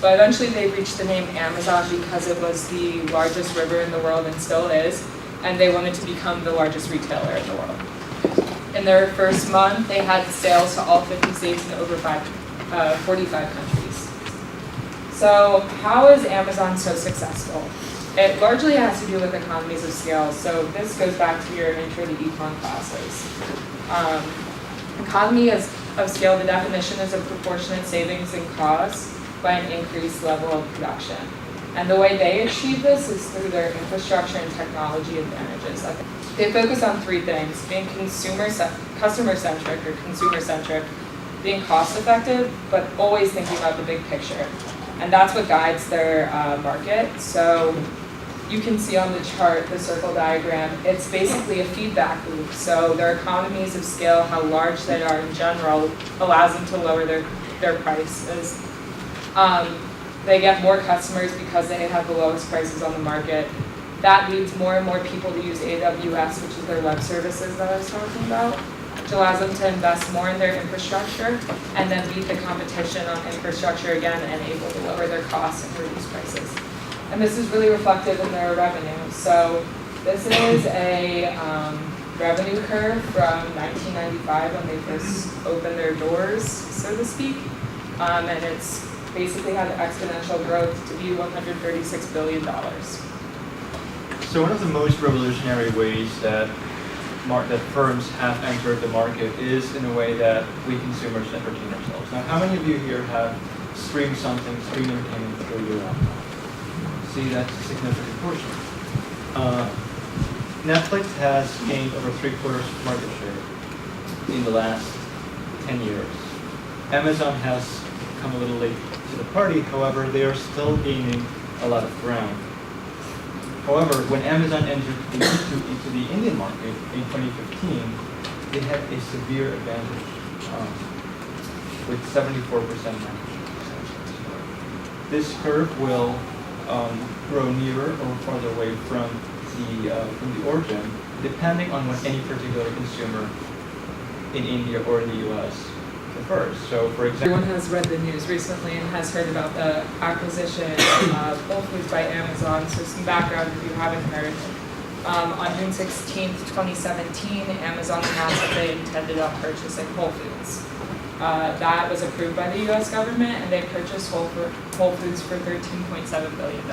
But eventually they reached the name Amazon because it was the largest river in the world and still is, and they wanted to become the largest retailer in the world. In their first month, they had sales to all 50 states and over 45 countries. So how is Amazon so successful? It largely has to do with economies of scale. So this goes back to your intro to econ classes. Economy of scale, the definition is a proportionate savings in costs by an increased level of production. And the way they achieve this is through their infrastructure and technology advantages. They focus on three things: being customer-centric or consumer-centric, being cost-effective, but always thinking about the big picture. And that's what guides their market. So you can see on the chart, the circle diagram, it's basically a feedback loop. So their economies of scale, how large they are in general, allows them to lower their prices. They get more customers because they have the lowest prices on the market. That leads more and more people to use AWS, which is their web services that I was talking about, which allows them to invest more in their infrastructure and then beat the competition on infrastructure again and able to lower their costs and reduce prices. And this is really reflective in their revenue. So this is a revenue curve from 1995 when they first opened their doors, so to speak. And it's basically had exponential growth to be $136 billion. So one of the most revolutionary ways that firms have entered the market is in a way that we consumers entertain ourselves. Now, how many of you here have streamed entertainment through your laptop? See, that's a significant portion. Netflix has gained over 3/4 market share in the last 10 years. Amazon has come a little late to the party, however, they are still gaining a lot of ground. However, when Amazon entered into the Indian market in 2015, they had a severe advantage with 74% market share. This curve will grow nearer or farther away from the origin, depending on what any particular consumer in India or in the US prefers. So, for example, everyone has read the news recently and has heard about the acquisition of Whole Foods by Amazon. So some background if you haven't heard. On June 16th, 2017, Amazon announced that they intended on purchasing Whole Foods. That was approved by the US government, and they purchased Whole Foods for $13.7 billion.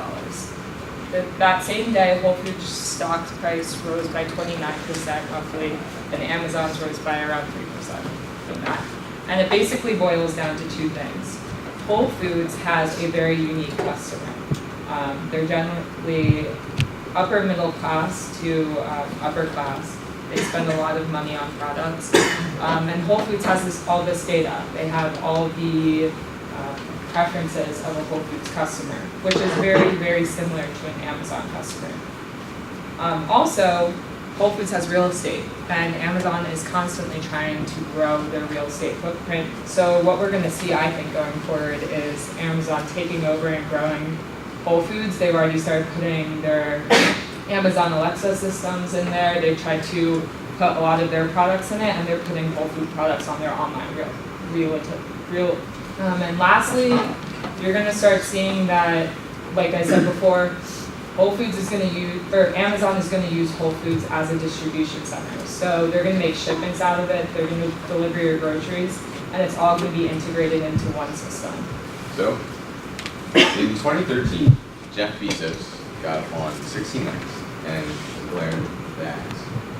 That same day, Whole Foods stock price rose by 29% roughly, and Amazon's rose by around 3% from that. And it basically boils down to two things. Whole Foods has a very unique customer. They're generally upper middle class to upper class. They spend a lot of money on products. And Whole Foods has all this data. They have all the preferences of a Whole Foods customer, which is very, very similar to an Amazon customer. Also, Whole Foods has real estate, and Amazon is constantly trying to grow their real estate footprint. So what we're going to see, I think, going forward is Amazon taking over and growing Whole Foods. They've already started putting their Amazon Alexa systems in there. They've tried to put a lot of their products in it, and they're putting Whole Food products on their online and lastly, you're going to start seeing that, like I said before, Whole Foods is going to use, or Amazon is going to use Whole Foods as a distribution center. So they're going to make shipments out of it, they're going to deliver your groceries, and it's all going to be integrated into one system. So, in 2013, Jeff Bezos got on 60 Minutes and declared that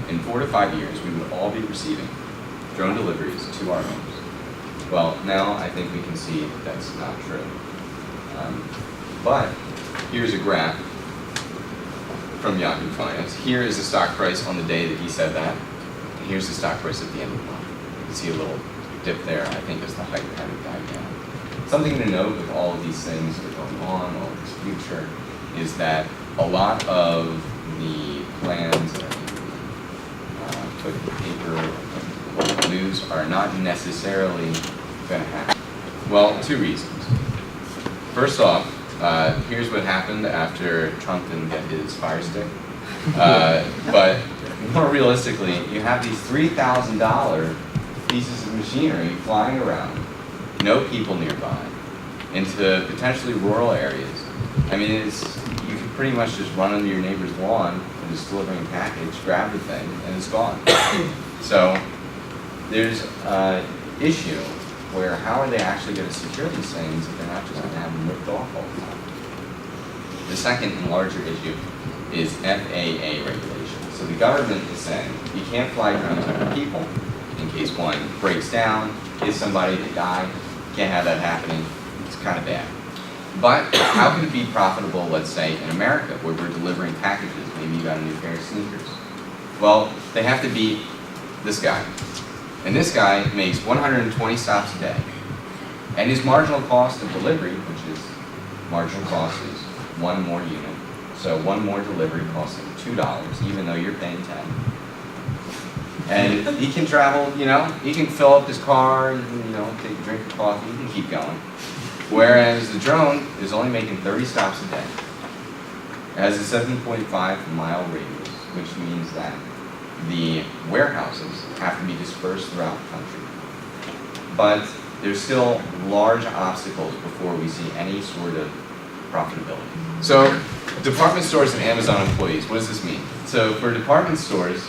in 4 to 5 years, we would all be receiving drone deliveries to our homes. Well, now I think we can see that's not true. But here's a graph from Yahoo Finance. Here is the stock price on the day that he said that. And here's the stock price at the end of the month. You can see a little dip there, I think, as the hype kind of died down. Something to note with all of these things that are going on, all of this future, is that a lot of the plans that are put in paper, local news, are not necessarily going to happen. Well, 2 reasons. First off, here's what happened after Trump didn't get his Fire Stick. But more realistically, you have these $3,000 pieces of machinery flying around, no people nearby, into potentially rural areas. I mean, you can pretty much just run under your neighbor's lawn and just delivering a package, grab the thing, and it's gone. So there's an issue where how are they actually going to secure these things if they're not just going to have them ripped off all the time? The second and larger issue is FAA regulations. So the government is saying you can't fly drones over people in case one breaks down, is somebody to die. Can't have that happening. It's kind of bad. But how can it be profitable, let's say, in America, where we're delivering packages? Maybe you got a new pair of sneakers. Well, they have to beat this guy. And this guy makes 120 stops a day. And his marginal cost of delivery, which is, marginal cost is one more unit. So one more delivery costs him $2, even though you're paying 10. And he can travel, he can fill up his car, and, take a drink of coffee, he can keep going. Whereas the drone is only making 30 stops a day. It has a 7.5-mile radius, which means that the warehouses have to be dispersed throughout the country. But there's still large obstacles before we see any sort of profitability. So, department stores and Amazon employees, what does this mean? So for department stores,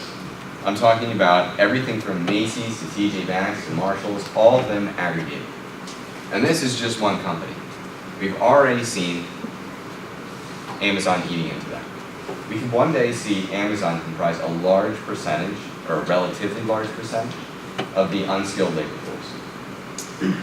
I'm talking about everything from Macy's to TJ Maxx to Marshalls, all of them aggregated. And this is just one company. We've already seen Amazon eating into that. We could one day see Amazon comprise a large percentage, or a relatively large percentage, of the unskilled labor force.